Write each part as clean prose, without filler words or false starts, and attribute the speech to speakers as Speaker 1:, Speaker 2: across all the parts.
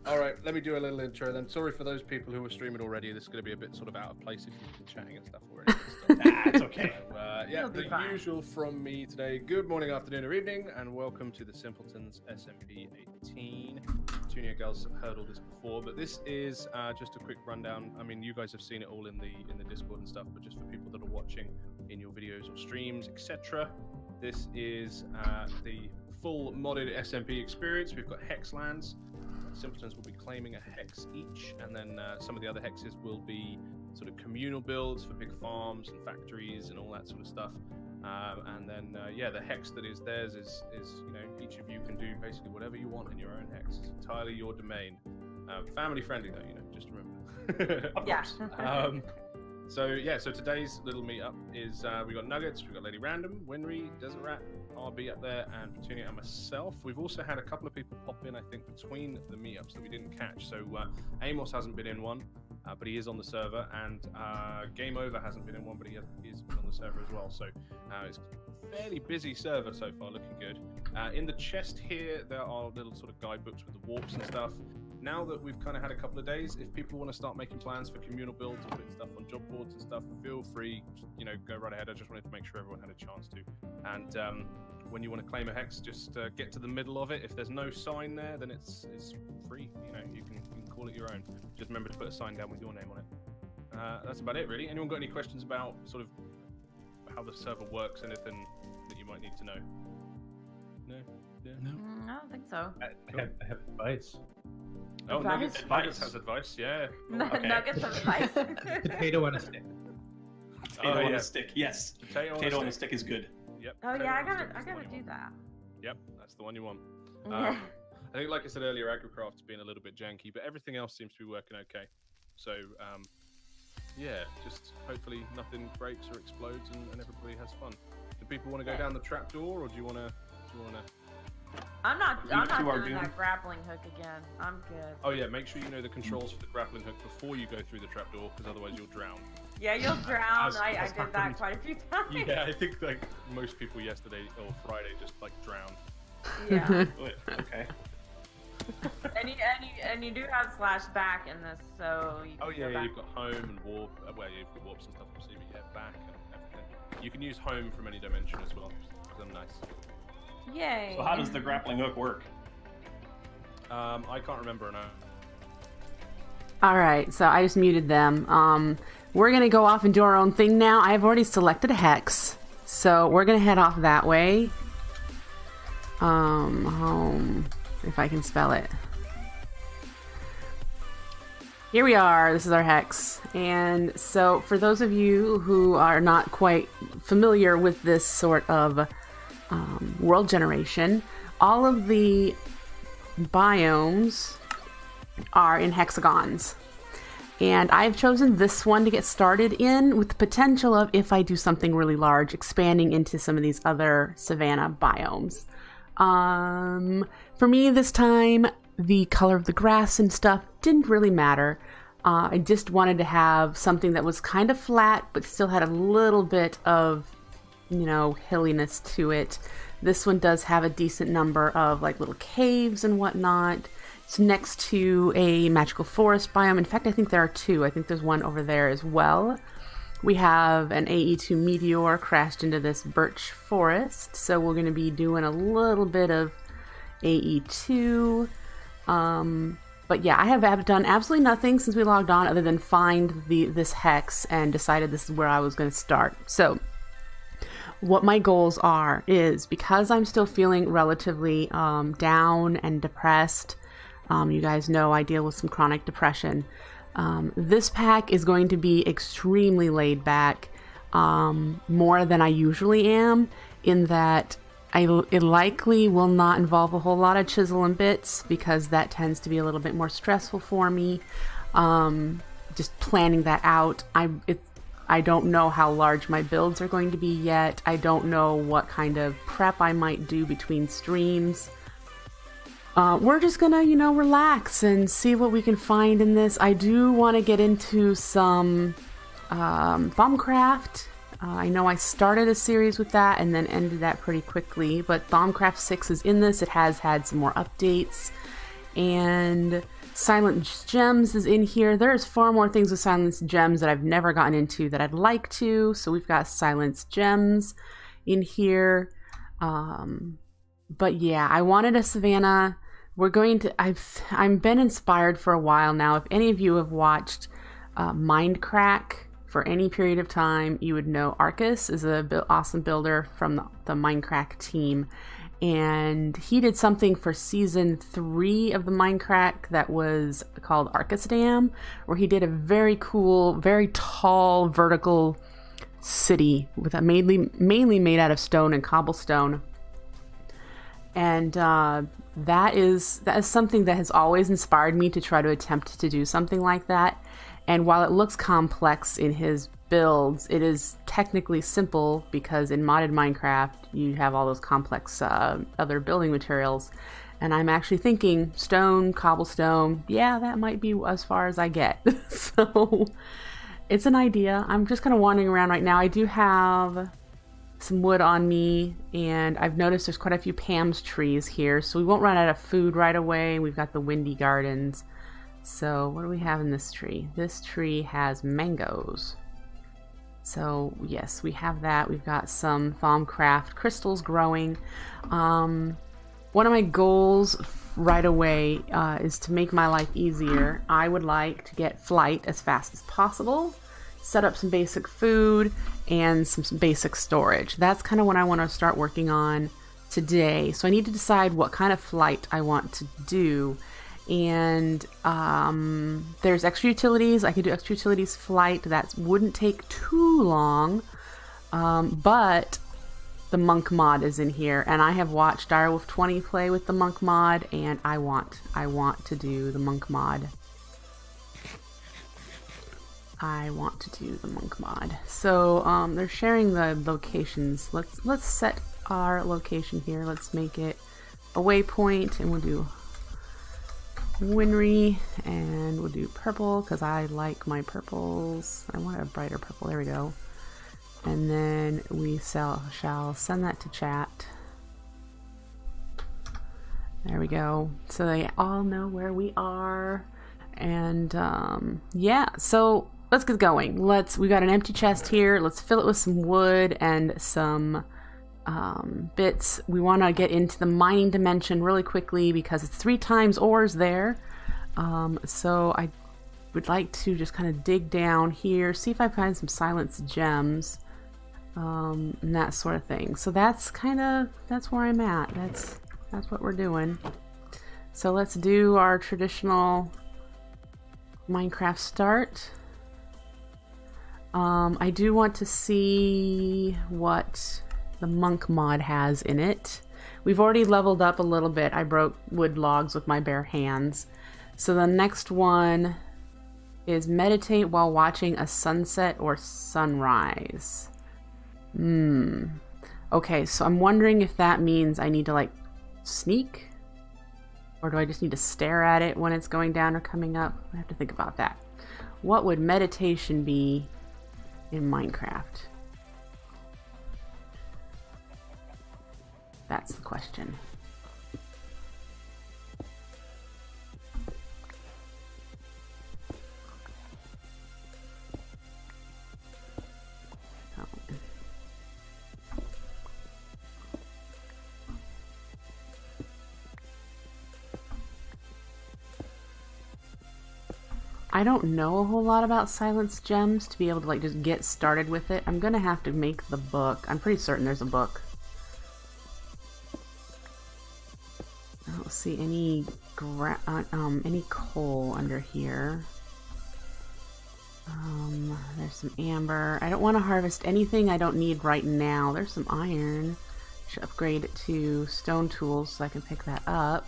Speaker 1: All right, let me do a little intro then. Sorry for those people who were streaming already. This is going to be a bit sort of out of place if you've been chatting and stuff already.
Speaker 2: It's okay.
Speaker 1: Yeah, the usual from me today. Good morning, afternoon, or evening, and welcome to the Simpletons SMP 18. Junior girls have heard all this before, but this is just a quick rundown. I mean, you guys have seen it all in the Discord and stuff, but just for people that are watching in your videos or streams, etc. This is the full modded SMP experience. We've got hex lands. Simpletons will be claiming a hex each, and then some of the other hexes will be sort of communal builds for big farms and factories and all that sort of stuff. And then yeah, the hex that is theirs is each of you can do basically whatever you want in your own hex. It's entirely your domain. Family friendly though, just remember.
Speaker 3: Yeah.
Speaker 1: So yeah, so today's little meetup is we got Nuggets, we got Lady Random, Winry, Desert Rat, RB up there, and Petunia and myself. We've also had a couple of people pop in, I think, between the meetups that we didn't catch. So Amos hasn't been in one, but he is on the server, and Game Over hasn't been in one, but he is been on the server as well. So it's a fairly busy server so far, looking good. In the chest here, there are little sort of guidebooks with the warps and stuff. Now that we've kind of had a couple of days, if people want to start making plans for communal builds and putting stuff on job boards and stuff, feel free, go right ahead. I just wanted to make sure everyone had a chance to. And when you want to claim a hex, just get to the middle of it. If there's no sign there, then it's free. You can call it your own. Just remember to put a sign down with your name on it. That's about it, really. Anyone got any questions about sort of how the server works? Anything that you might need to know? No? Yeah.
Speaker 3: No, I don't think so.
Speaker 2: I have advice.
Speaker 1: Oh,
Speaker 3: Advice?
Speaker 1: Nuggets has advice, yeah.
Speaker 3: Okay. Nuggets of advice.
Speaker 2: Potato on a stick.
Speaker 4: Potato on a stick, yes.
Speaker 1: Potato
Speaker 4: on a stick is good.
Speaker 1: Yep.
Speaker 3: Oh
Speaker 1: potato
Speaker 3: yeah, I
Speaker 1: on a stick
Speaker 3: gotta
Speaker 1: is the one
Speaker 3: do
Speaker 1: you want.
Speaker 3: that.
Speaker 1: Yep, that's the one you want.
Speaker 3: Yeah.
Speaker 1: I think, like I said earlier, AgriCraft's been a little bit janky, but everything else seems to be working okay. So, yeah, just hopefully nothing breaks or explodes and everybody has fun. Do people want to go down the trapdoor, or do you want to?
Speaker 3: I'm not
Speaker 4: two are
Speaker 3: doing
Speaker 4: good.
Speaker 3: that grappling hook again. I'm good.
Speaker 1: Oh yeah, make sure you know the controls for the grappling hook before you go through the trapdoor, because otherwise you'll drown.
Speaker 3: Yeah, you'll drown.
Speaker 1: As
Speaker 3: I did that
Speaker 1: happened.
Speaker 3: quite a few times.
Speaker 1: Yeah, I think like most people yesterday or Friday just like drowned.
Speaker 3: Yeah.
Speaker 4: Okay.
Speaker 3: and you do have slash back in this, so you can
Speaker 1: Oh
Speaker 3: go
Speaker 1: yeah,
Speaker 3: back.
Speaker 1: you've got home and warp. Well, you've got warps and stuff, obviously, but yeah, back and everything. You can use home from any dimension as well, because I'm nice.
Speaker 3: Yay.
Speaker 4: So how does the grappling hook work?
Speaker 1: I can't remember now.
Speaker 5: All right, so I just muted them. We're gonna go off and do our own thing now. I've already selected a hex, so we're gonna head off that way. Home, if I can spell it. Here we are. This is our hex. And so for those of you who are not quite familiar with this sort of world generation, all of the biomes are in hexagons. And I've chosen this one to get started in, with the potential of, if I do something really large, expanding into some of these other savanna biomes. For me this time, the color of the grass and stuff didn't really matter. I just wanted to have something that was kind of flat, but still had a little bit of, hilliness to it. This one does have a decent number of like little caves and whatnot. It's next to a magical forest biome. In fact, I think there are two. I think there's one over there as well. We have an AE2 meteor crashed into this birch forest, so we're going to be doing a little bit of AE2. But yeah, I have done absolutely nothing since we logged on other than find this hex and decided this is where I was going to start. So what my goals are is, because I'm still feeling relatively down and depressed, you guys know I deal with some chronic depression. This pack is going to be extremely laid back, more than I usually am, in that it likely will not involve a whole lot of chisel and bits, because that tends to be a little bit more stressful for me. Just planning that out. I don't know how large my builds are going to be yet. I don't know what kind of prep I might do between streams. We're just gonna, relax and see what we can find in this. I do want to get into some Thaumcraft. I know I started a series with that and then ended that pretty quickly, but Thaumcraft 6 is in this. It has had some more updates, and Silent Gems is in here. There's far more things with Silent Gems that I've never gotten into that I'd like to. So we've got Silent Gems in here. But yeah, I wanted a Savannah. We're going to, I've been inspired for a while now. If any of you have watched Mindcrack for any period of time, you would know Arcus is a awesome builder from the Mindcrack team. And he did something for season 3 of the Mindcrack that was called Arcus Dam, where he did a very cool, very tall, vertical city with a mainly made out of stone and cobblestone. And that is something that has always inspired me to try to attempt to do something like that. And while it looks complex in his builds, it is technically simple because in modded Minecraft you have all those complex other building materials. And I'm actually thinking stone, cobblestone, yeah, that might be as far as I get. So it's an idea. I'm just kind of wandering around right now. I do have some wood on me, and I've noticed there's quite a few Pam's trees here, so we won't run out of food right away. We've got the windy gardens. So what do we have in this tree? This tree has mangoes. So yes, we have that. We've got some Thaumcraft crystals growing. One of my goals right away is to make my life easier. I would like to get flight as fast as possible, set up some basic food, and some basic storage. That's kind of what I want to start working on today. So I need to decide what kind of flight I want to do. And there's extra utilities. I could do extra utilities flight. That wouldn't take too long. But the monk mod is in here, and I have watched Direwolf 20 play with the monk mod, and I want to do the monk mod. I want to do the monk mod. So they're sharing the locations. Let's set our location here. Let's make it a waypoint, and we'll do Winry, and we'll do purple because I like my purples. I want a brighter purple. There we go. And then we shall send that to chat. There we go. So they all know where we are. And yeah, so let's get going. We got an empty chest here. Let's fill it with some wood and some bits. We want to get into the mining dimension really quickly because it's 3 times ores there. So I would like to just kind of dig down here, see if I find some silence gems, and that sort of thing. So that's where I'm at. That's what we're doing. So let's do our traditional Minecraft start. I do want to see what the monk mod has in it. We've already leveled up a little bit. I broke wood logs with my bare hands. So the next one is meditate while watching a sunset or sunrise. Okay, so I'm wondering if that means I need to like sneak, or do I just need to stare at it when it's going down or coming up? I have to think about that. What would meditation be in Minecraft? That's the question. I don't know a whole lot about silence gems to be able to like just get started with it. I'm gonna have to make the book. I'm pretty certain there's a book. I don't see any coal under here. There's some amber. I don't want to harvest anything I don't need right now. There's some iron. Should upgrade it to stone tools so I can pick that up.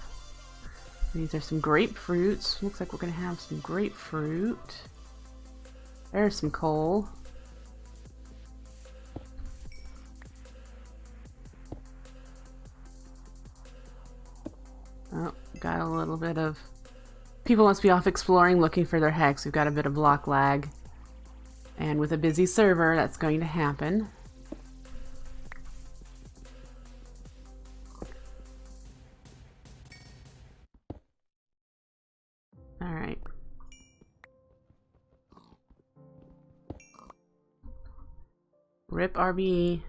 Speaker 5: These are some grapefruits. Looks like we're gonna have some grapefruit. There's some coal. Oh, got a little bit of... People must be off exploring looking for their hex. We've got a bit of block lag. And with a busy server, that's going to happen. All right. Rip RB.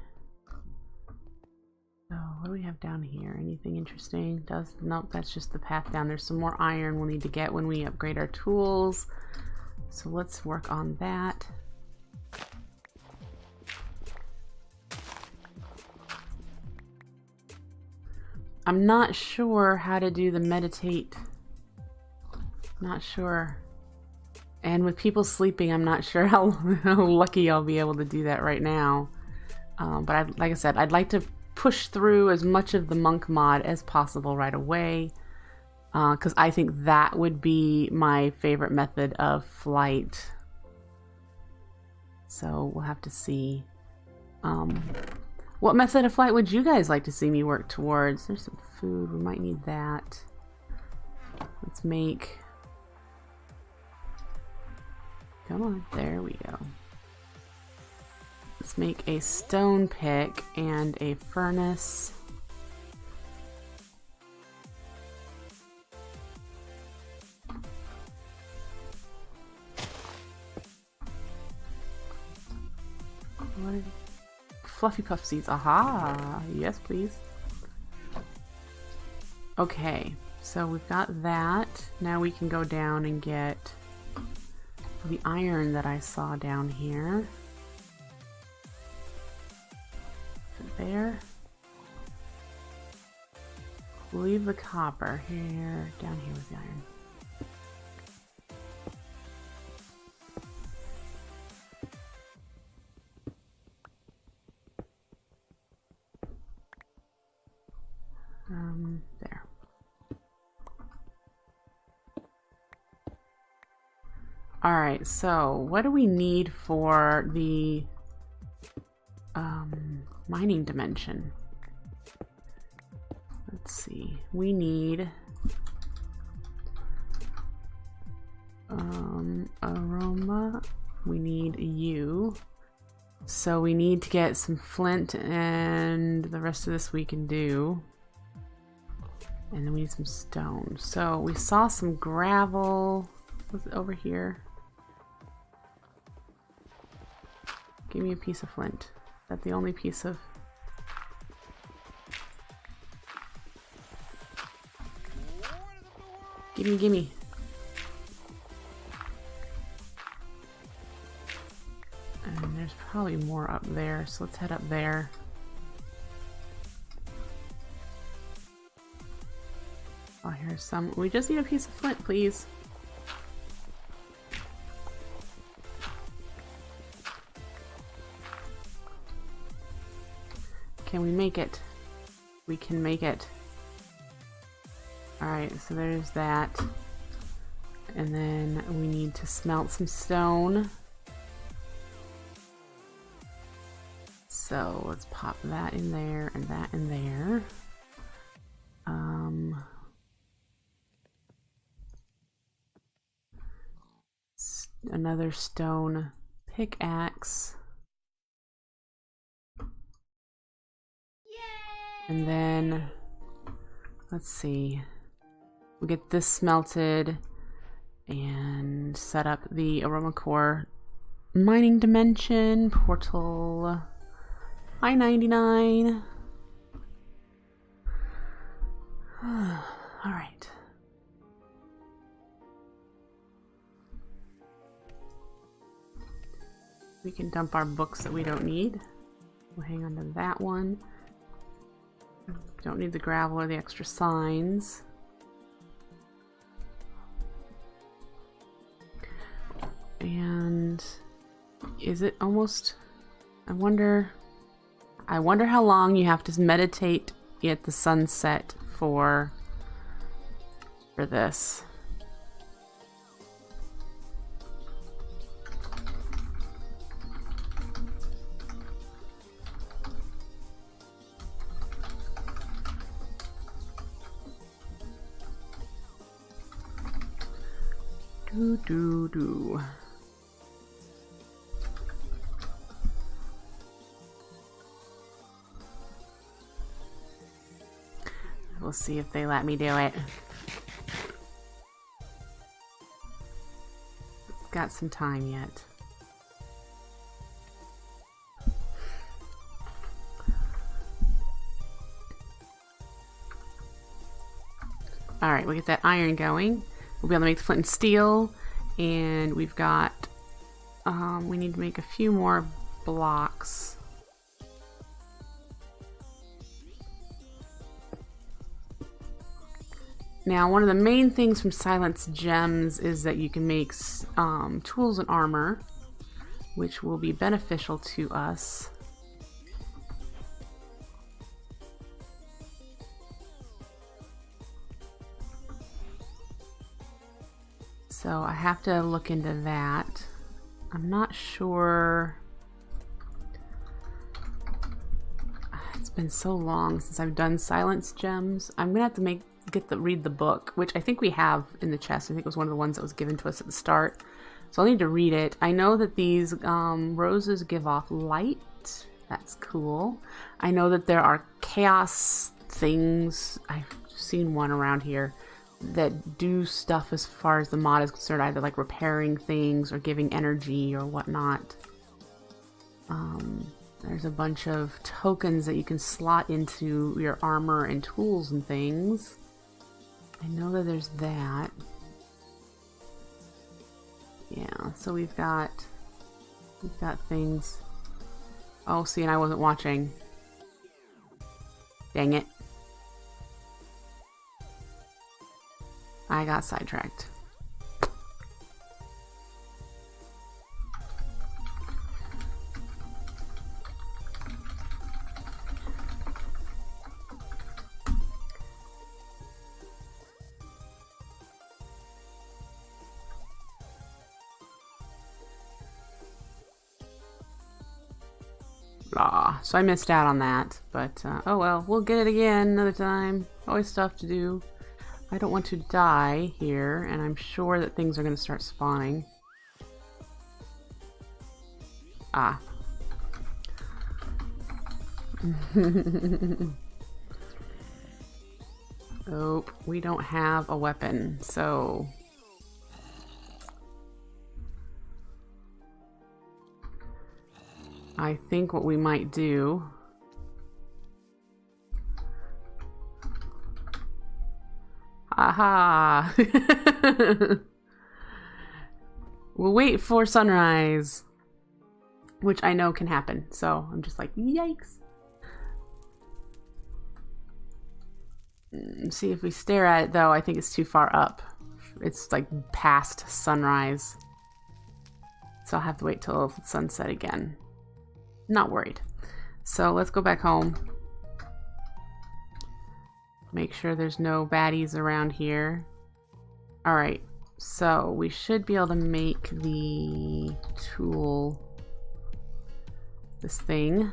Speaker 5: So what do we have down here? Anything interesting? Nope, that's just the path down. There's some more iron we'll need to get when we upgrade our tools. So let's work on that. I'm not sure how to do the meditate. Not sure. And with people sleeping, I'm not sure how lucky I'll be able to do that right now. But like I said, I'd like to push through as much of the monk mod as possible right away. Because I think that would be my favorite method of flight. So we'll have to see. What method of flight would you guys like to see me work towards? There's some food. We might need that. Let's make... Come on. There we go. Let's make a stone pick and a furnace. What is... Fluffy puff seeds. Aha! Yes, please. Okay, so we've got that. Now we can go down and get the iron that I saw down here. There. Leave the copper here. Down here with the iron. There. Alright, so what do we need for the mining dimension? Let's see. We need aroma. We need you. So we need to get some flint, and the rest of this we can do. And then we need some stone. So we saw some gravel. Was it over here? Give me a piece of flint. Is that the only piece of... Gimme, gimme. And there's probably more up there, so let's head up there. Oh, here's some. We just need a piece of flint, please. Can we make it? We can make it. Alright, so there's that. And then we need to smelt some stone. So let's pop that in there and that in there. Another stone pickaxe. And then, let's see, we get this smelted and set up the aroma core mining dimension portal. I-99. All right. We can dump our books that we don't need. We'll hang on to that one. Don't need the gravel or the extra signs. And is it almost... I wonder how long you have to meditate at the sunset for this. Do. We'll see if they let me do it. got some time yet. Alright, we'll get that iron going. We'll be able to make the flint and steel. And we've got... we need to make a few more blocks. Now, one of the main things from Silence Gems is that you can make tools and armor, which will be beneficial to us. So I have to look into that. I'm not sure. It's been so long since I've done Silence Gems. I'm gonna have to read the book, which I think we have in the chest. I think it was one of the ones that was given to us at the start. So I'll need to read it. I know that these roses give off light. That's cool. I know that there are chaos things. I've seen one around here that do stuff as far as the mod is concerned, either like repairing things or giving energy or whatnot. There's a bunch of tokens that you can slot into your armor and tools and things. I know that there's that. Yeah, so we've got things. Oh, see, and I wasn't watching. Dang it. I got sidetracked. Blah. So I missed out on that, but oh well, we'll get it again another time. Always stuff to do. I don't want to die here, and I'm sure that things are going to start spawning. Ah. Oh, we don't have a weapon, so... I think what we might do... Aha! We'll wait for sunrise, which I know can happen, so I'm just like, yikes. See, if we stare at it though, I think it's too far up. It's like past sunrise, so I'll have to wait till sunset again. Not worried. So let's go back home. Make sure there's no baddies around here. Alright, so we should be able to make the tool, this thing.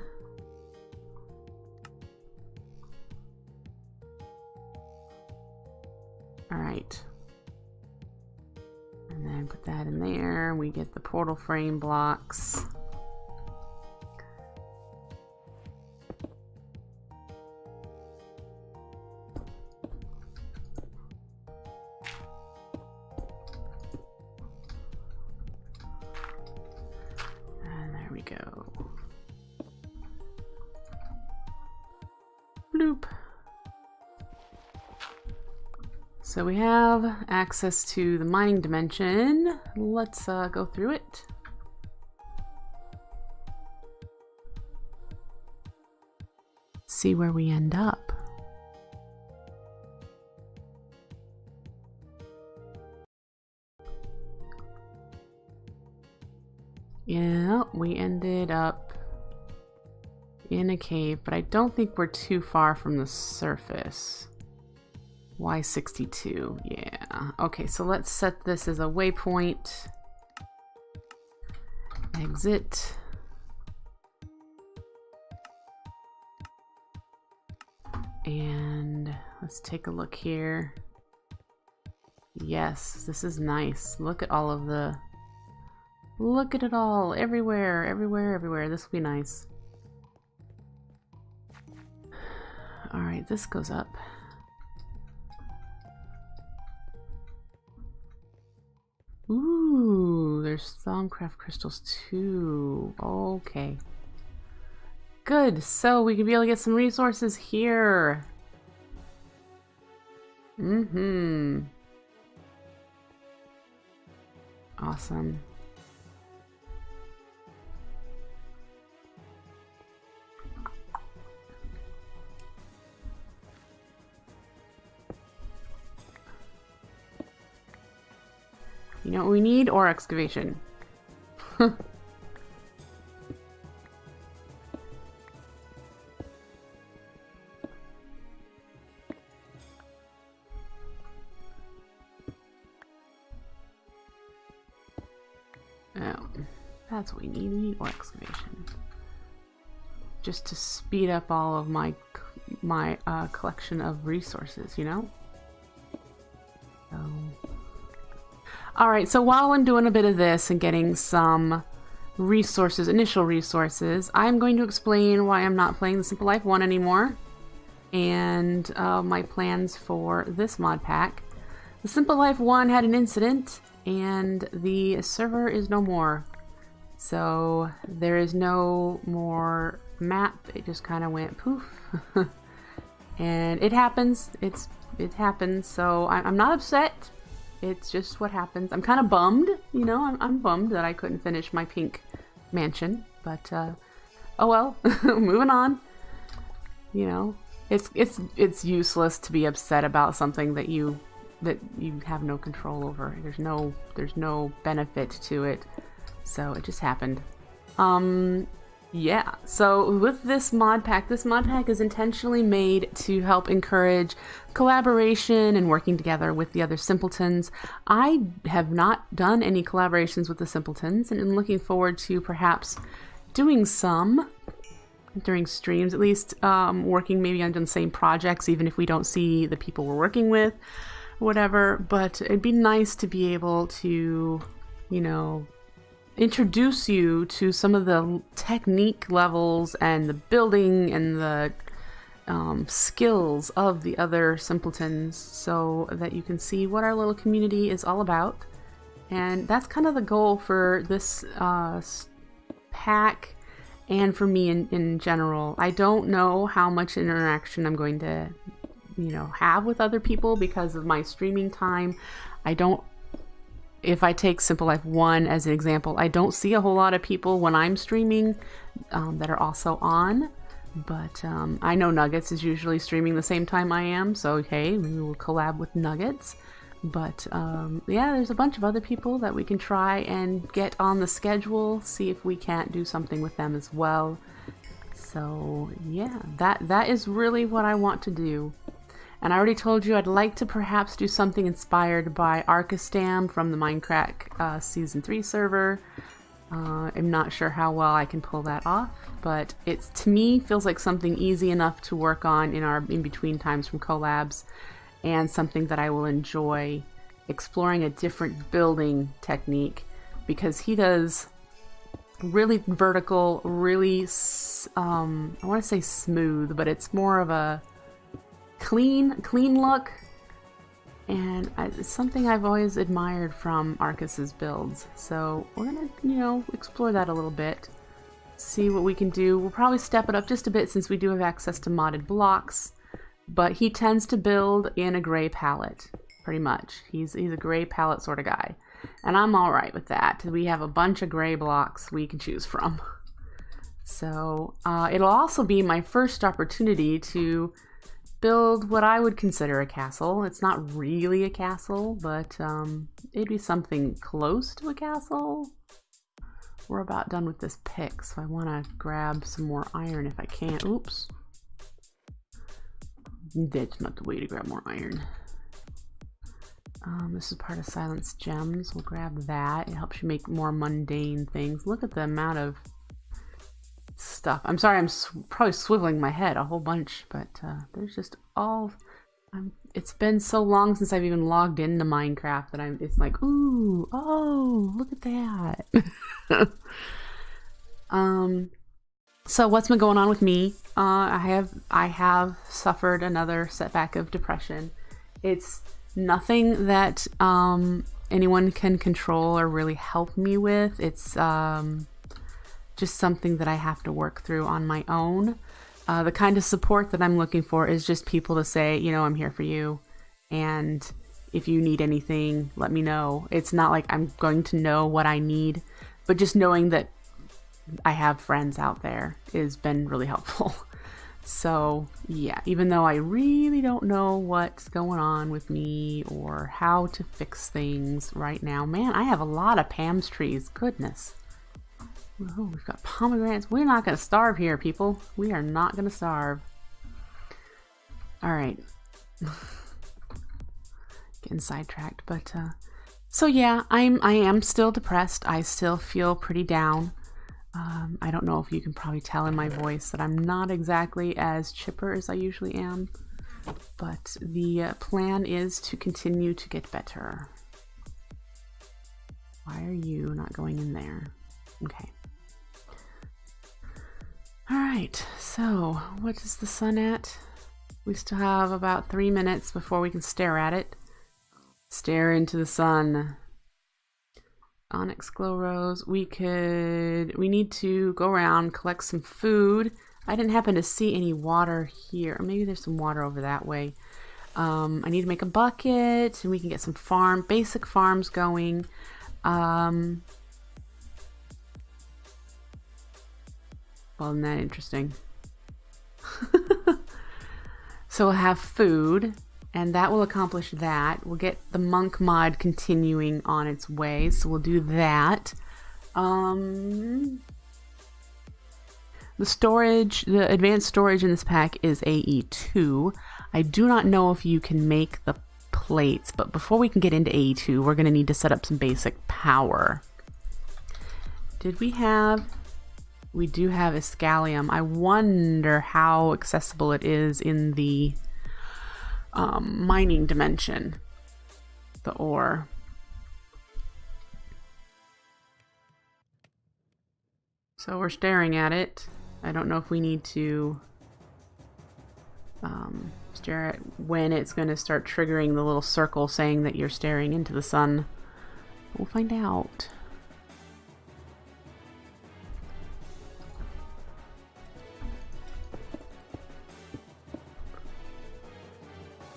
Speaker 5: Alright. And then put that in there. We get the portal frame blocks. So we have access to the mining dimension. Let's go through it. See where we end up. Yeah, we ended up in a cave, but I don't think we're too far from the surface. Y62, yeah. Okay, so let's set this as a waypoint. Exit. And let's take a look here. Yes, this is nice. Look at all of the... Look at it all. Everywhere, everywhere, everywhere. This will be nice. Alright, this goes up. Ooh, there's Thaumcraft crystals too. Okay. Good. So we could be able to get some resources here. Mm-hmm. Awesome. You know what we need? Ore excavation. Oh, that's what we need. We need ore excavation. Just to speed up all of my collection of resources, you know? So... Alright, so while I'm doing a bit of this and getting some resources, initial resources, I'm going to explain why I'm not playing the Simple Life 1 anymore and my plans for this mod pack. The Simple Life 1 had an incident and the server is no more. So there is no more map. It just kind of went poof. And it happens. It happens. So I'm not upset. It's just what happens. I'm kind of bummed, you know. I'm bummed that I couldn't finish my pink mansion, but oh well. Moving on. You know, it's useless to be upset about something that you have no control over. There's no benefit to it, so it just happened. Yeah, so with this mod pack is intentionally made to help encourage collaboration and working together with the other Simpletons. I have not done any collaborations with the Simpletons and I'm looking forward to perhaps doing some during streams, at least working maybe on the same projects, even if we don't see the people we're working with, whatever. But it'd be nice to be able to, you know, introduce you to some of the technique levels and the building and the skills of the other Simpletons so that you can see what our little community is all about. And that's kind of the goal for this pack and for me in general. I don't know how much interaction I'm going to, you know, have with other people because of my streaming time. If I take Simple Life 1 as an example, I don't see a whole lot of people when I'm streaming that are also on. But I know Nuggets is usually streaming the same time I am, so okay, maybe we'll collab with Nuggets. But yeah, there's a bunch of other people that we can try and get on the schedule, see if we can't do something with them as well. So yeah, that is really what I want to do. And I already told you I'd like to perhaps do something inspired by Archistam from the Minecraft Season 3 server. I'm not sure how well I can pull that off, but it's, to me, feels like something easy enough to work on in our in-between times from collabs, and something that I will enjoy exploring a different building technique, because he does really vertical, really, I want to say smooth, but it's more of a clean look, and it's something I've always admired from Arcus's builds. So we're gonna, you know, explore that a little bit, see what we can do. We'll probably step it up just a bit since we do have access to modded blocks, but he tends to build in a gray palette, pretty much. He's a gray palette sort of guy, and I'm all right with that. We have a bunch of gray blocks we can choose from. So it'll also be my first opportunity to build what I would consider a castle. It's not really a castle, but it'd be something close to a castle. We're about done with this pick, so I want to grab some more iron if I can. Oops. That's not the way to grab more iron. This is part of Silence Gems. We'll grab that. It helps you make more mundane things. Look at the amount of stuff. I'm sorry, I'm probably swiveling my head a whole bunch, but there's just all... it's been so long since I've even logged into Minecraft that it's like, ooh, oh, look at that. So what's been going on with me? I have suffered another setback of depression. It's nothing that anyone can control or really help me with. It's just something that I have to work through on my own. The kind of support that I'm looking for is just people to say, you know, I'm here for you, and if you need anything, let me know. It's not like I'm going to know what I need, but just knowing that I have friends out there has been really helpful. So yeah, even though I really don't know what's going on with me or how to fix things right now, man, I have a lot of Pam's trees. Goodness. Oh, we've got pomegranates. We're not going to starve here, people. We are not going to starve. All right. Getting sidetracked, but so yeah, I am still depressed. I still feel pretty down. I don't know if you can probably tell in my voice that I'm not exactly as chipper as I usually am, but the plan is to continue to get better. Why are you not going in there? Okay. All right, so what is the sun at? We still have about 3 minutes before we can stare at it. Stare into the sun. Onyx glow rose. We need to go around, collect some food. I didn't happen to see any water here. Or maybe there's some water over that way. I need to make a bucket and we can get some basic farms going. Well, isn't that interesting? So we'll have food, and that will accomplish that. We'll get the monk mod continuing on its way, so we'll do that. The storage, the advanced storage in this pack is AE2. I do not know if you can make the plates, but before we can get into AE2, we're going to need to set up some basic power. We do have Iscalium. I wonder how accessible it is in the mining dimension, the ore. So we're staring at it. I don't know if we need to stare at when it's going to start triggering the little circle saying that you're staring into the sun. We'll find out.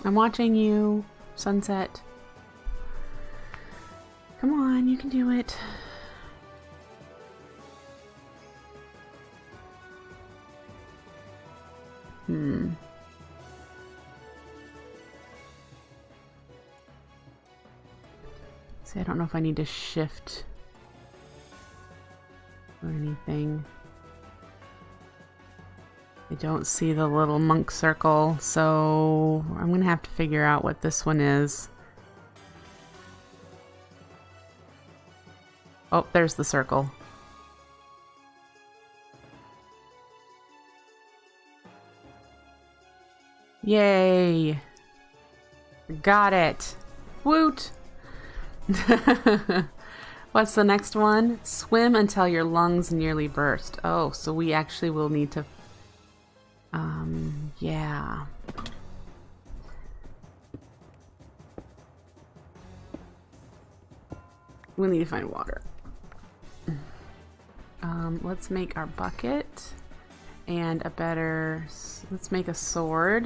Speaker 5: I'm watching you, sunset. Come on, you can do it. See, I don't know if I need to shift or anything. I don't see the little monk circle, so I'm gonna have to figure out what this one is. Oh, there's the circle. Yay! Got it! Woot! What's the next one? Swim until your lungs nearly burst. Oh, so we actually will need to... yeah. We'll need to find water. Let's make our bucket and a better... Let's make a sword.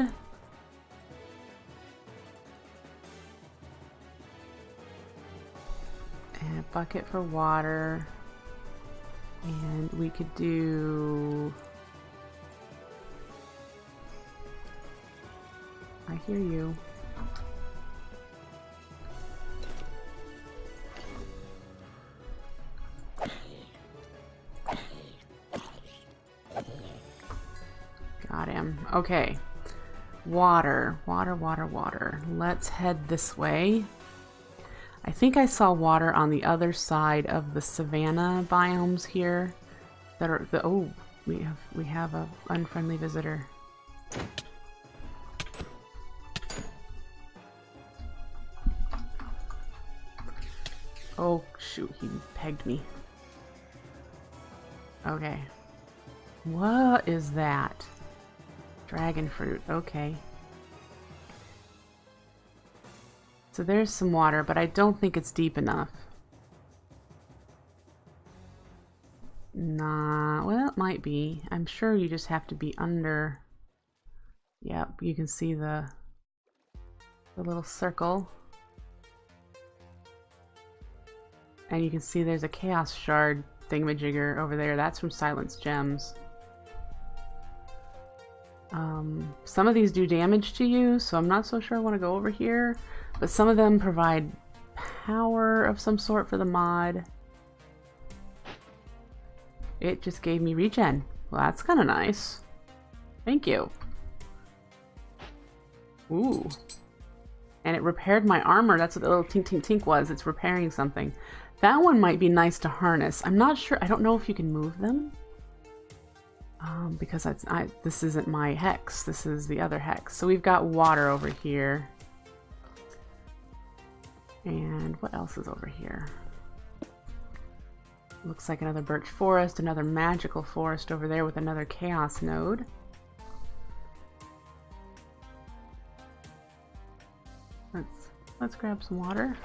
Speaker 5: And a bucket for water. And we could do... I hear you. Got him. Okay. Water. Water, water, water. Let's head this way. I think I saw water on the other side of the savanna biomes here. That are the... Oh, we have a unfriendly visitor. Oh, shoot, he pegged me. Okay. What is that? Dragon fruit, okay. It's So there's some water, but I don't think it's deep enough. Nah, well, it might be. I'm sure you just have to be under. Yep, you can see the little circle. And you can see there's a chaos shard thingamajigger over there. That's from Silence Gems. Some of these do damage to you, so I'm not so sure I want to go over here. But some of them provide power of some sort for the mod. It just gave me regen. Well, that's kind of nice. Thank you. Ooh. And it repaired my armor. That's what the little tink tink tink was. It's repairing something. That one might be nice to harness. I'm not sure. I don't know if you can move them. Because this isn't my hex. This is the other hex. So we've got water over here. And what else is over here? Looks like another birch forest, another magical forest over there with another chaos node. Let's grab some water.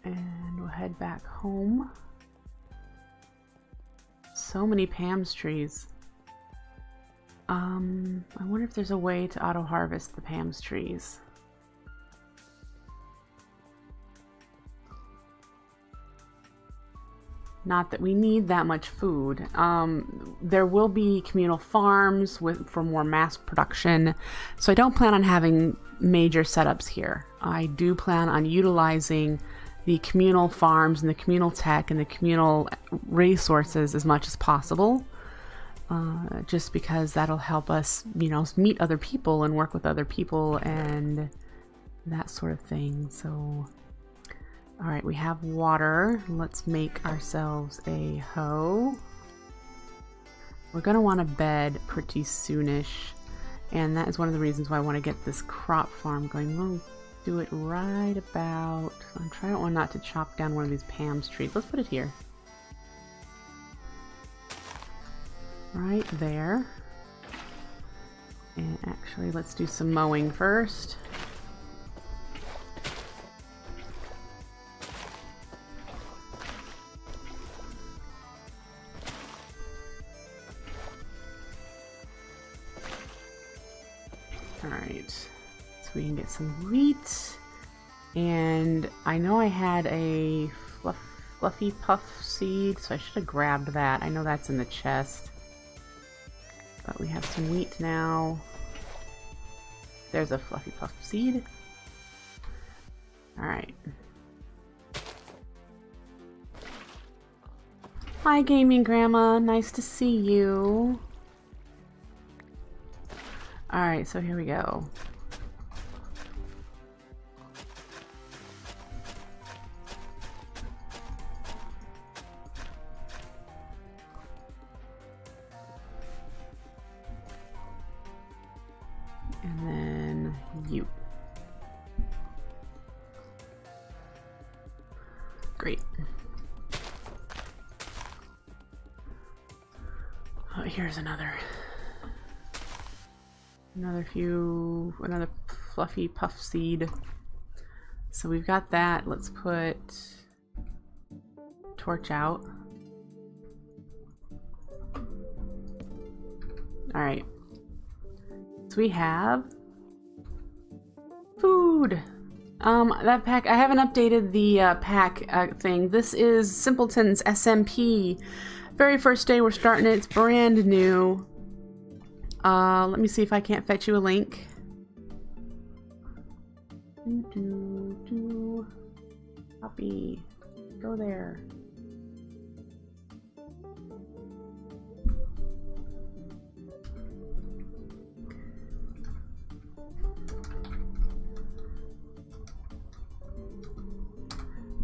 Speaker 5: And we'll head back home. So many Pam's trees. I wonder if there's a way to auto-harvest the Pam's trees. Not that we need that much food. There will be communal farms for more mass production, so I don't plan on having major setups here. I do plan on utilizing the communal farms and the communal tech and the communal resources as much as possible, just because that'll help us, you know, meet other people and work with other people and that sort of thing. So alright, we have water. Let's make ourselves a hoe. We're going to want a bed pretty soonish, and that is one of the reasons why I want to get this crop farm going. We'll do it right about... I'm trying not to chop down one of these Pam's trees. Let's put it here. Right there. And actually, let's do some mowing first. Alright, so we can get some wheat, and I know I had a fluffy puff seed, so I should have grabbed that. I know that's in the chest, but we have some wheat now. There's a fluffy puff seed. Alright. Hi, Gaming Grandma, nice to see you. Alright, so here we go. And then you. Great. Oh, here's another fluffy puff seed. So we've got that. Let's put torch out. All right. So we have food. That pack, I haven't updated the pack thing. This is Simpletons SMP. Very first day we're starting it. It's brand new. Let me see if I can't fetch you a link. Copy. Go there.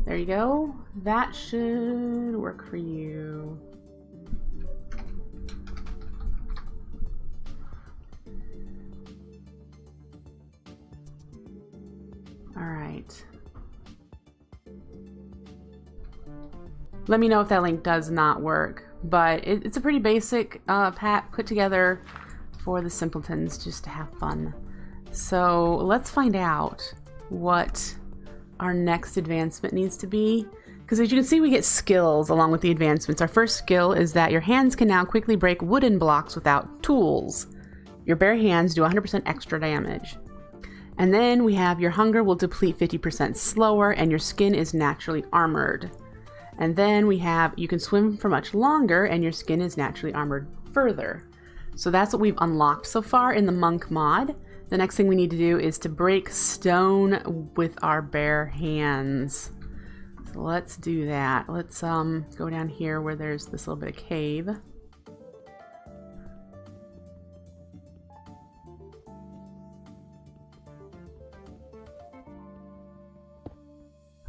Speaker 5: There you go. That should work for you. Alright. Let me know if that link does not work, but it's a pretty basic pack put together for the Simpletons just to have fun. So let's find out what our next advancement needs to be. Because as you can see, we get skills along with the advancements. Our first skill is that your hands can now quickly break wooden blocks without tools. Your bare hands do 100% extra damage. And then we have your hunger will deplete 50% slower, and your skin is naturally armored. And then we have you can swim for much longer, and your skin is naturally armored further. So that's what we've unlocked so far in the monk mod. The next thing we need to do is to break stone with our bare hands. So let's do that. Let's go down here where there's this little bit of cave.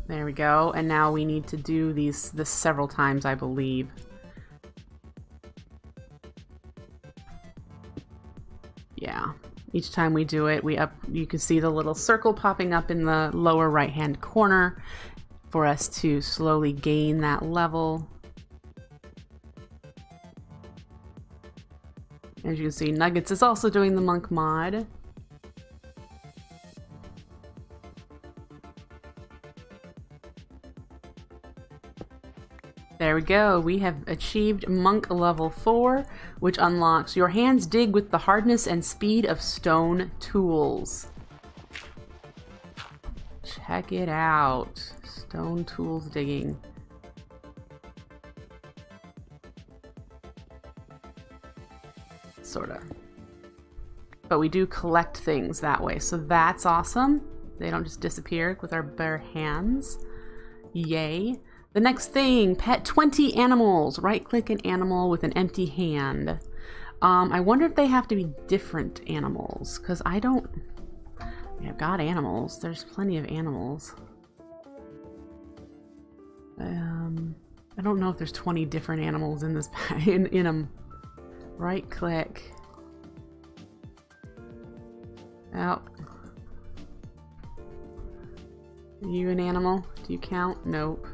Speaker 5: There we go. And now we need to do this several times, I believe. Yeah. Each time we do it, you can see the little circle popping up in the lower right-hand corner for us to slowly gain that level. As you can see, Nuggets is also doing the monk mod. There we go. We have achieved monk level 4, which unlocks your hands dig with the hardness and speed of stone tools. Check it out. Stone tools digging. Sorta. But we do collect things that way, so that's awesome. They don't just disappear with our bare hands. Yay. The next thing, pet 20 animals. Right-click an animal with an empty hand. I wonder if they have to be different animals, because I don't... I've got animals. There's plenty of animals. I don't know if there's 20 different animals in this in them. Right click. Oh. Are you an animal? Do you count? Nope.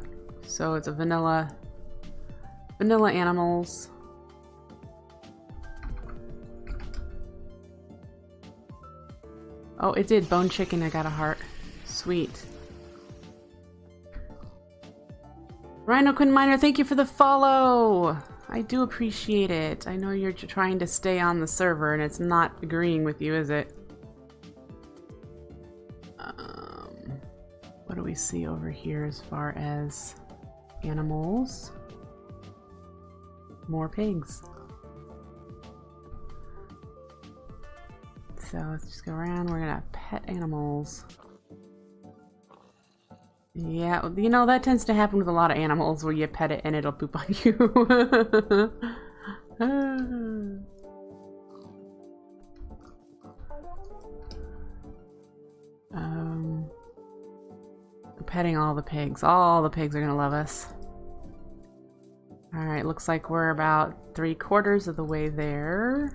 Speaker 5: So it's a vanilla animals. Oh, it did. Bone chicken. I got a heart. Sweet. Rhino Quinn Miner, thank you for the follow. I do appreciate it. I know you're trying to stay on the server and it's not agreeing with you, is it? What do we see over here as far as animals? More pigs. So let's just go around. We're gonna have pet animals. Yeah, you know, that tends to happen with a lot of animals where you pet it and it'll poop on you. Petting all the pigs. All the pigs are gonna love us. Alright, looks like we're about 3/4 of the way there.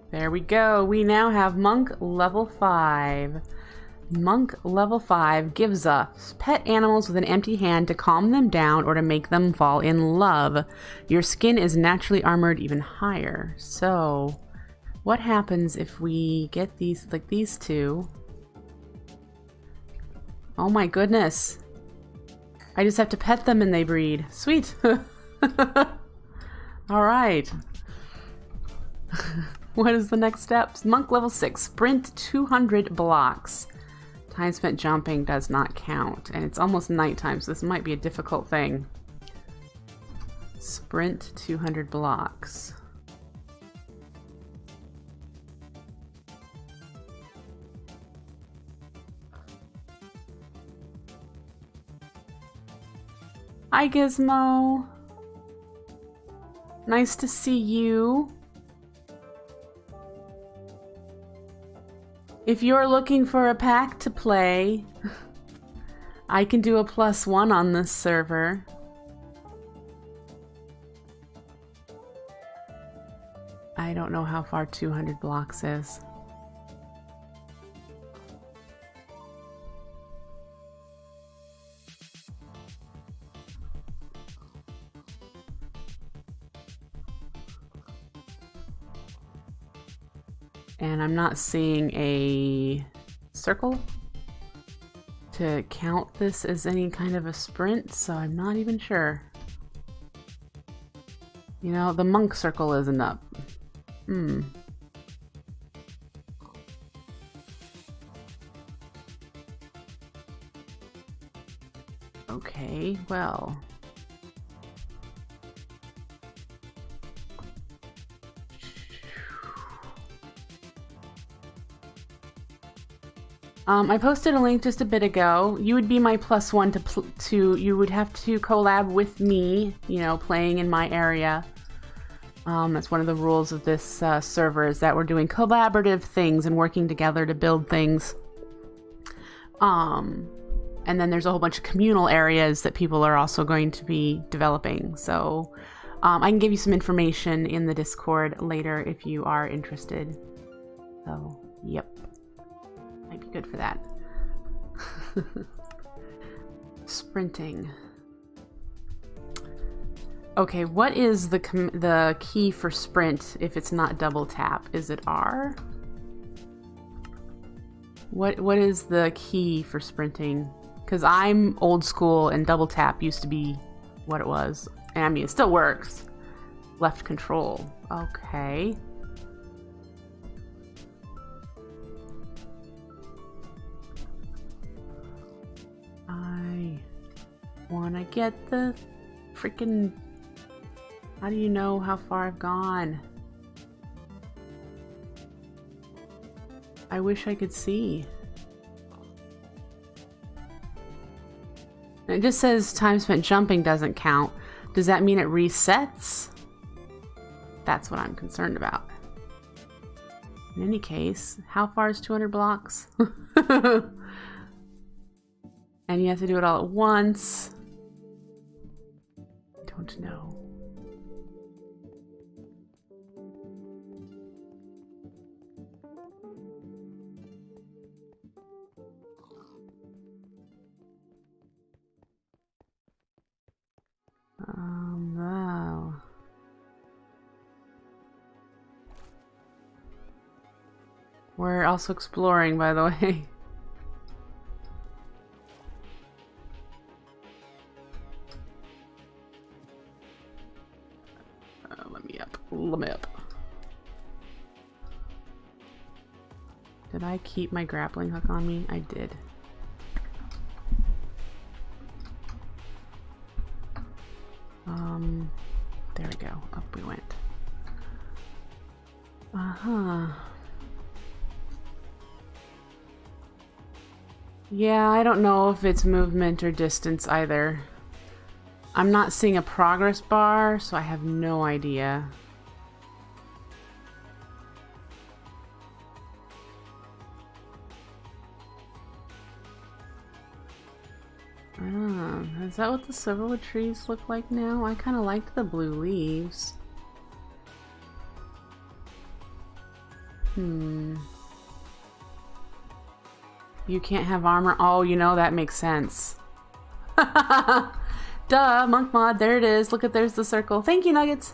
Speaker 5: There we go. We now have Monk level 5. Monk level 5 gives us pet animals with an empty hand to calm them down or to make them fall in love. Your skin is naturally armored even higher. So, what happens if we get these, like these two? Oh my goodness. I just have to pet them and they breed. Sweet. Alright. What is the next steps? Monk level 6. Sprint 200 blocks. Time spent jumping does not count. And it's almost nighttime, so this might be a difficult thing. Sprint 200 blocks. Hi, Gizmo. Nice to see you. If you're looking for a pack to play, I can do a +1 on this server. I don't know how far 200 blocks is. And I'm not seeing a circle to count this as any kind of a sprint, so I'm not even sure. You know, the monk circle isn't up. Okay, well. I posted a link just a bit ago. You would be my +1 to you would have to collab with me, you know, playing in my area. That's one of the rules of this server, is that we're doing collaborative things and working together to build things. And then there's a whole bunch of communal areas that people are also going to be developing. So I can give you some information in the Discord later if you are interested. So, yep. Might be good for that. Sprinting. Okay, what is the key for sprint if it's not double tap? Is it R? What is the key for sprinting? Because I'm old school and double tap used to be what it was. And I mean, it still works. Left control. Okay. I want to get the freaking... How do you know how far I've gone? I wish I could see. It just says time spent jumping doesn't count. Does that mean it resets? That's what I'm concerned about. In any case, how far is 200 blocks? And you have to do it all at once. I don't know. Wow. We're also exploring, by the way. Let me up. Did I keep my grappling hook on me? I did. There we go. Up we went. Yeah, I don't know if it's movement or distance either. I'm not seeing a progress bar, so I have no idea. Is that what the silverwood trees look like now? I kind of liked the blue leaves. You can't have armor. Oh, you know, that makes sense. Duh, monk mod, there it is. Look at, there's the circle. Thank you, Nuggets.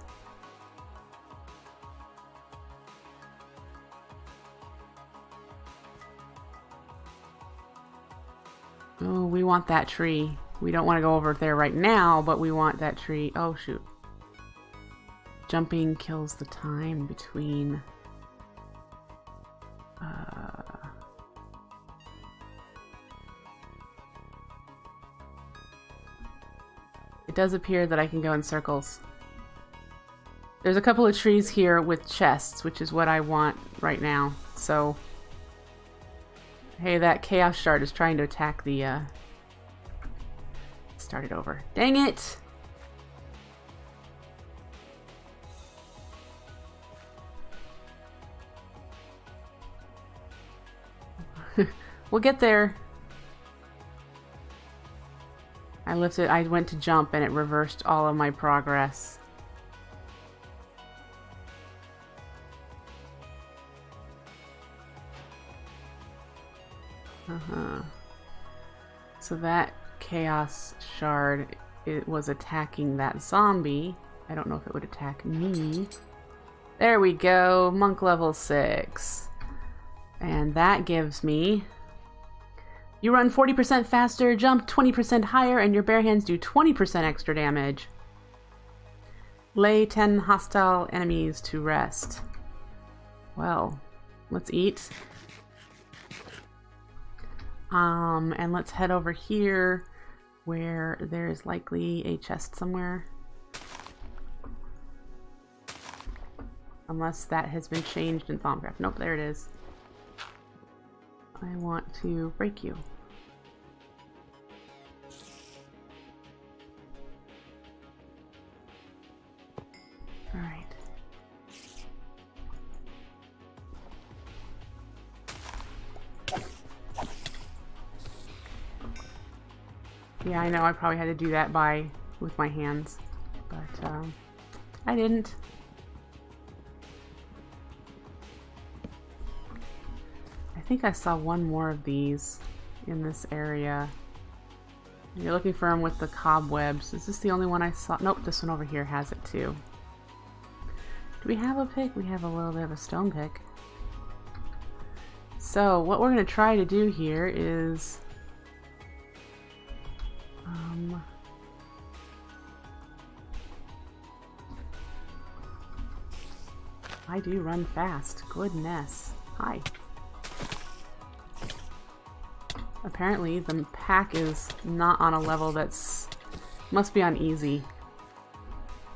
Speaker 5: Oh, we want that tree. We don't want to go over there right now, but we want that tree. Oh, shoot. Jumping kills the time between... It does appear that I can go in circles. There's a couple of trees here with chests, which is what I want right now. So, hey, that chaos shard is trying to attack the, Start it over. Dang it! We'll get there. I went to jump and it reversed all of my progress. So that chaos shard, it was attacking that zombie. I don't know if it would attack me. There we go, monk level 6. And that gives me... You run 40% faster, jump 20% higher, and your bare hands do 20% extra damage. Lay 10 hostile enemies to rest. Well, let's eat. And let's head over here where there's likely a chest somewhere. Unless that has been changed in Thaumcraft. Nope, there it is. I want to break you. Alright. Yeah, I know I probably had to do that with my hands, but I didn't. I think I saw one more of these in this area. You're looking for them with the cobwebs. Is this the only one I saw? Nope, this one over here has it too. Do we have a pick? We have a little bit of a stone pick. So what we're going to try to do here is I do run fast. Goodness. Hi. Apparently the pack is not on a level that's... must be on easy.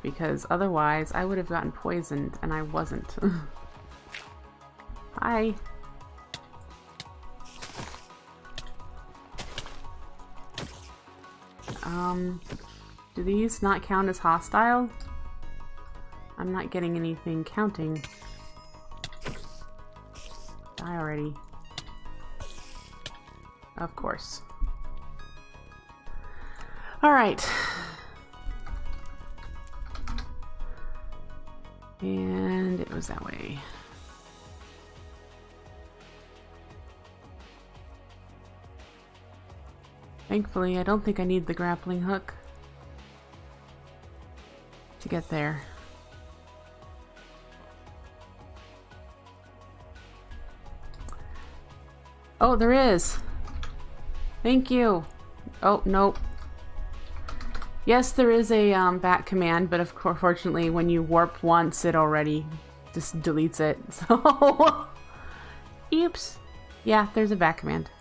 Speaker 5: Because otherwise I would have gotten poisoned and I wasn't. Hi. Do these not count as hostile? I'm not getting anything counting. Die already. Of course. Alright. And it was that way. Thankfully, I don't think I need the grappling hook to get there. Oh, there is. Thank you. Oh, nope. Yes, there is a back command, but unfortunately, when you warp once, it already just deletes it. So, oops. Yeah, there's a back command.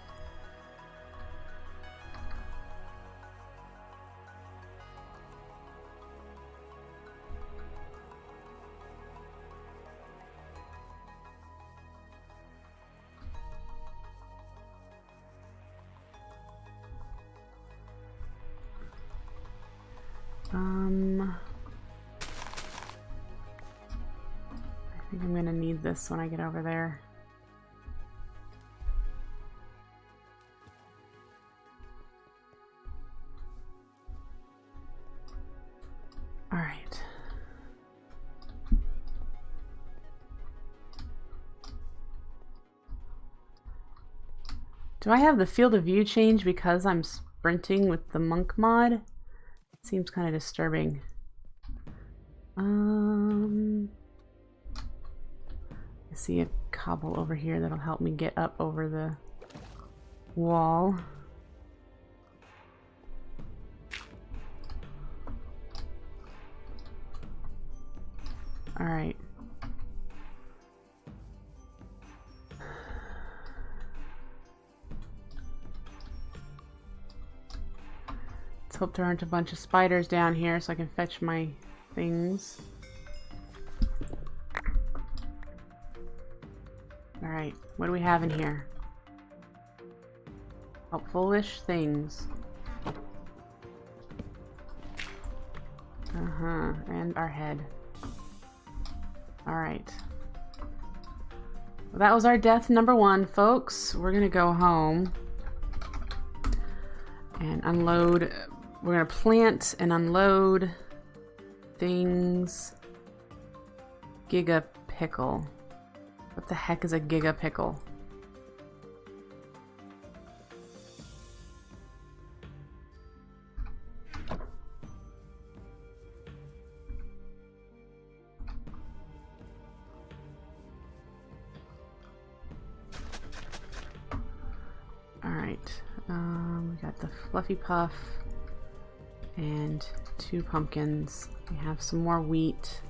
Speaker 5: I think I'm gonna need this when I get over there. All right. Do I have the field of view change because I'm sprinting with the monk mod? Seems kind of disturbing. I see a cobble over here that'll help me get up over the wall. All right. Let's hope there aren't a bunch of spiders down here so I can fetch my things. Alright, what do we have in here? Helpful-ish things. And our head. Alright. Well, that was our death number 1, folks. We're gonna go home and unload. We're gonna plant and unload things. Giga pickle. What the heck is a giga pickle? We got the Fluffy Puff and 2 pumpkins. We have some more wheat.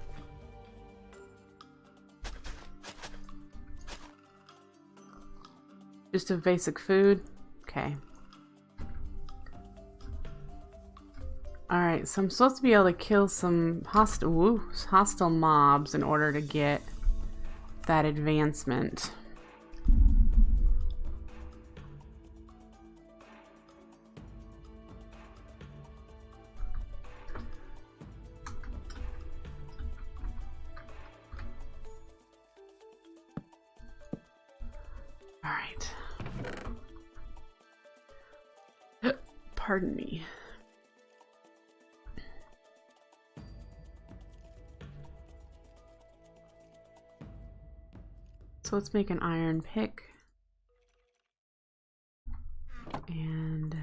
Speaker 5: Just a basic food? Okay. Alright, so I'm supposed to be able to kill some hostile mobs in order to get that advancement. Alright. Pardon me. So let's make an iron pick. And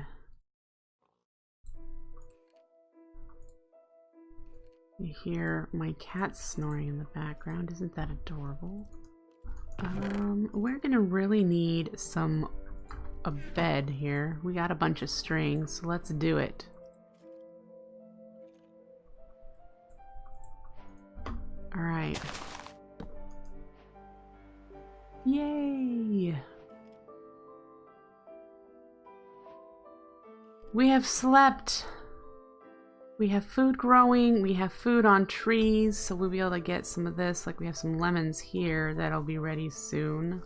Speaker 5: you hear my cat snoring in the background. Isn't that adorable? We're gonna really need a bed here. We got a bunch of strings, so let's do it. Alright. Yay! We have slept! We have food growing, we have food on trees, so we'll be able to get some of this. Like we have some lemons here that'll be ready soon.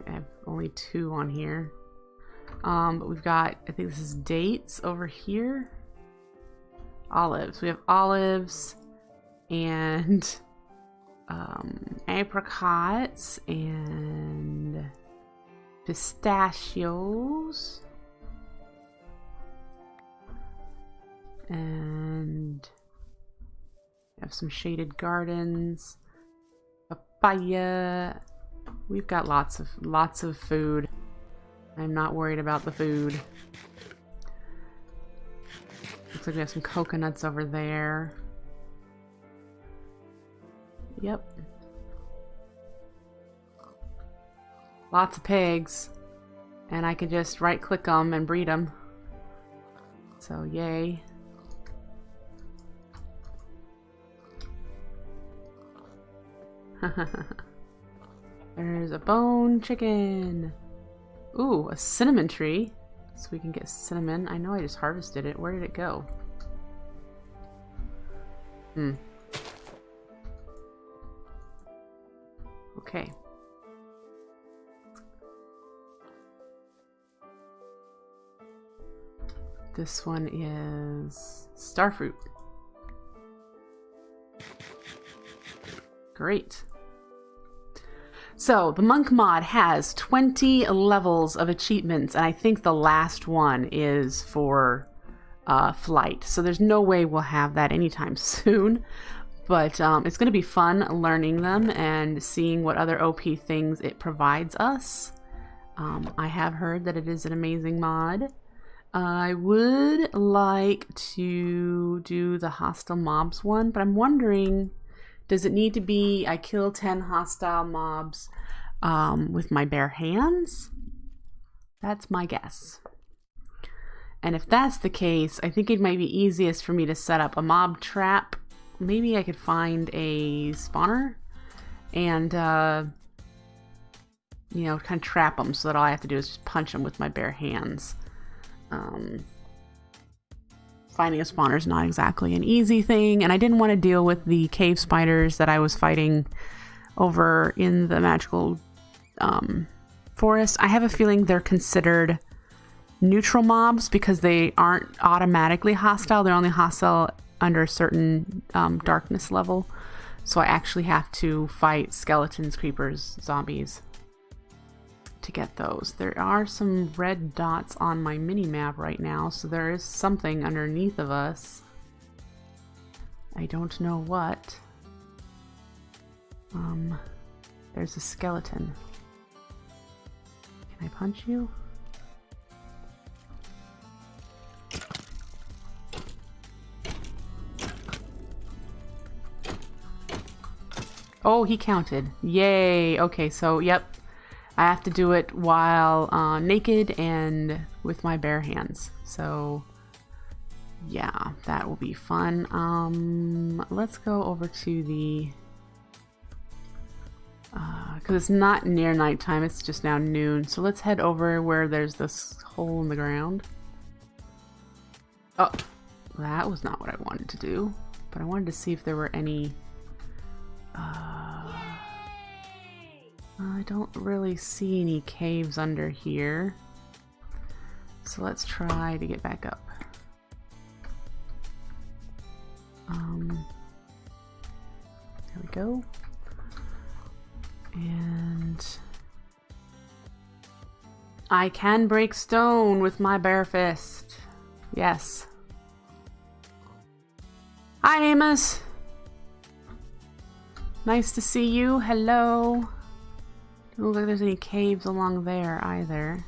Speaker 5: I have only 2 on here. But we've got, I think this is dates over here. Olives. We have olives and apricots and pistachios. And we have some shaded gardens, papaya. We've got lots of food. I'm not worried about the food. Looks like we have some coconuts over there. Yep. Lots of pigs. And I can just right click them and breed them. So yay. There's a bone chicken. Ooh, a cinnamon tree. So we can get cinnamon. I know I just harvested it. Where did it go? Okay. This one is starfruit. Great. So the monk mod has 20 levels of achievements, and I think the last one is for flight. So there's no way we'll have that anytime soon. But it's going to be fun learning them and seeing what other OP things it provides us. I have heard that it is an amazing mod. I would like to do the hostile mobs one, but I'm wondering, does it need to be I kill 10 hostile mobs with my bare hands? That's my guess. And if that's the case, I think it might be easiest for me to set up a mob trap. Maybe I could find a spawner and, you know, kind of trap them so that all I have to do is just punch them with my bare hands. Finding a spawner is not exactly an easy thing, and I didn't want to deal with the cave spiders that I was fighting over in the magical forest. I have a feeling they're considered neutral mobs because they aren't automatically hostile. They're only hostile under a certain darkness level. So I actually have to fight skeletons, creepers, zombies to get those. There are some red dots on my mini-map right now, so there is something underneath of us. I don't know what. There's a skeleton. Can I punch you? Oh, he counted. Yay! Okay, so, yep. I have to do it while naked and with my bare hands. So yeah, that will be fun. Let's go over to the because it's not near nighttime, it's just now noon. So let's head over where there's this hole in the ground. Oh, that was not what I wanted to do, but I wanted to see if there were any I don't really see any caves under here, so let's try to get back up. There we go. And I can break stone with my bare fist. Yes. Hi, Amos. Nice to see you. Hello. Doesn't look like there's any caves along there either.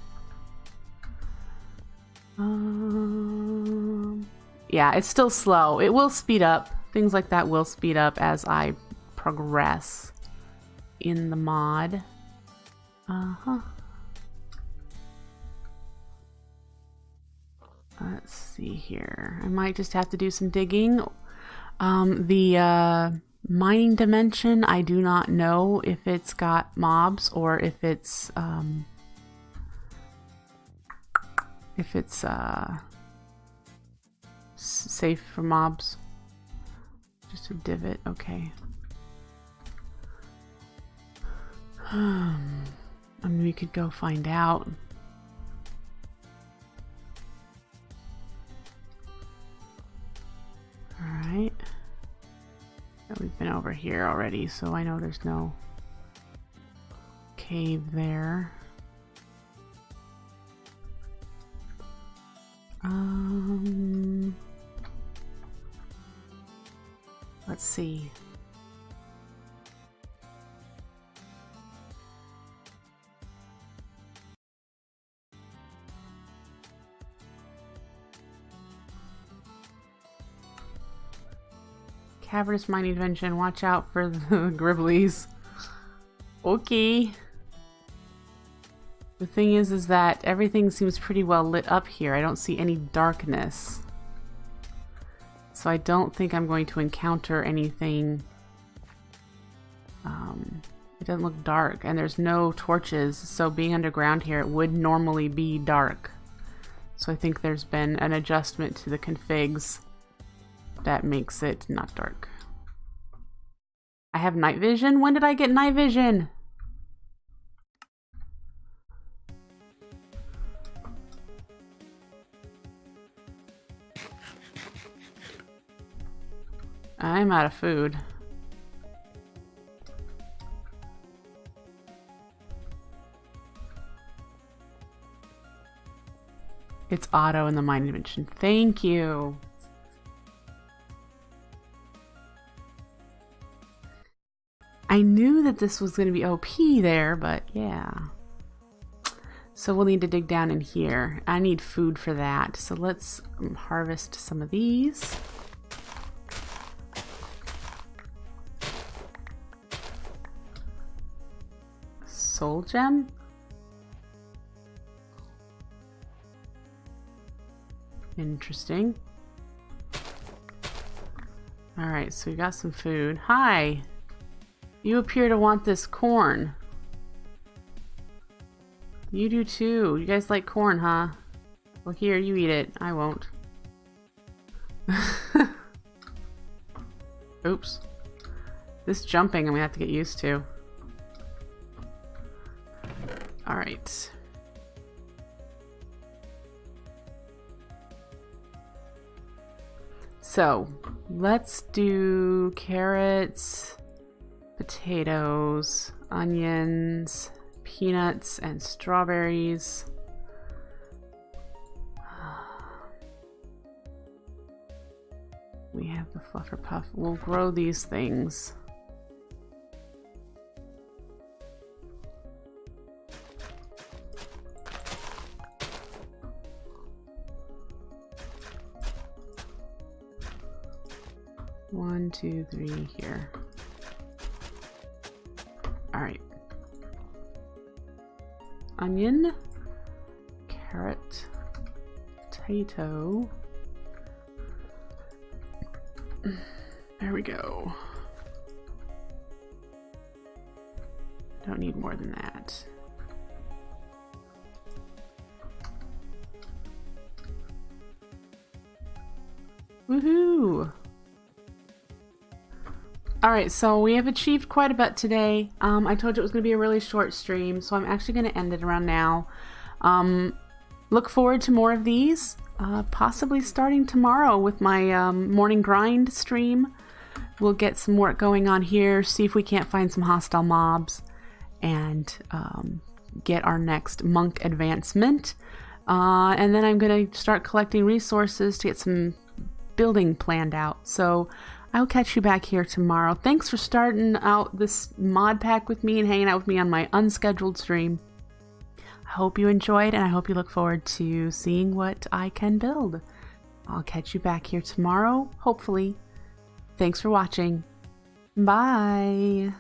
Speaker 5: Yeah, it's still slow. It will speed up. Things like that will speed up as I progress in the mod. Let's see here. I might just have to do some digging. The mining dimension, I do not know if it's got mobs or if it's safe for mobs. Just a divot, okay. I mean, we could go find out. Alright. We've been over here already, so I know there's no cave there. Let's see. Cavernous mining dimension. Watch out for the gribblies. Okay. The thing is that everything seems pretty well lit up here. I don't see any darkness. So I don't think I'm going to encounter anything. It doesn't look dark, and there's no torches, so being underground here, it would normally be dark. So I think there's been an adjustment to the configs that makes it not dark. I have night vision? When did I get night vision? I'm out of food. It's auto in the mine dimension. Thank you. I knew that this was going to be OP there, but yeah. So we'll need to dig down in here. I need food for that. So let's harvest some of these. Soul gem? Interesting. Alright, so we got some food. Hi! You appear to want this corn. You do too. You guys like corn, huh? Well, here, you eat it. I won't. Oops. This jumping I'm gonna have to get used to. Alright. So, let's do carrots, potatoes, onions, peanuts, and strawberries. We have the fluffer puff. We'll grow these things. One, two, three here. All right. onion, carrot, potato. There we go. Don't need more than that. Woohoo! Alright, so we have achieved quite a bit today. I told you it was going to be a really short stream, so I'm actually going to end it around now. Look forward to more of these, possibly starting tomorrow with my morning grind stream. We'll get some work going on here, see if we can't find some hostile mobs, and get our next monk advancement. And then I'm going to start collecting resources to get some building planned out. So I'll catch you back here tomorrow. Thanks for starting out this mod pack with me and hanging out with me on my unscheduled stream. I hope you enjoyed, and I hope you look forward to seeing what I can build. I'll catch you back here tomorrow, hopefully. Thanks for watching. Bye.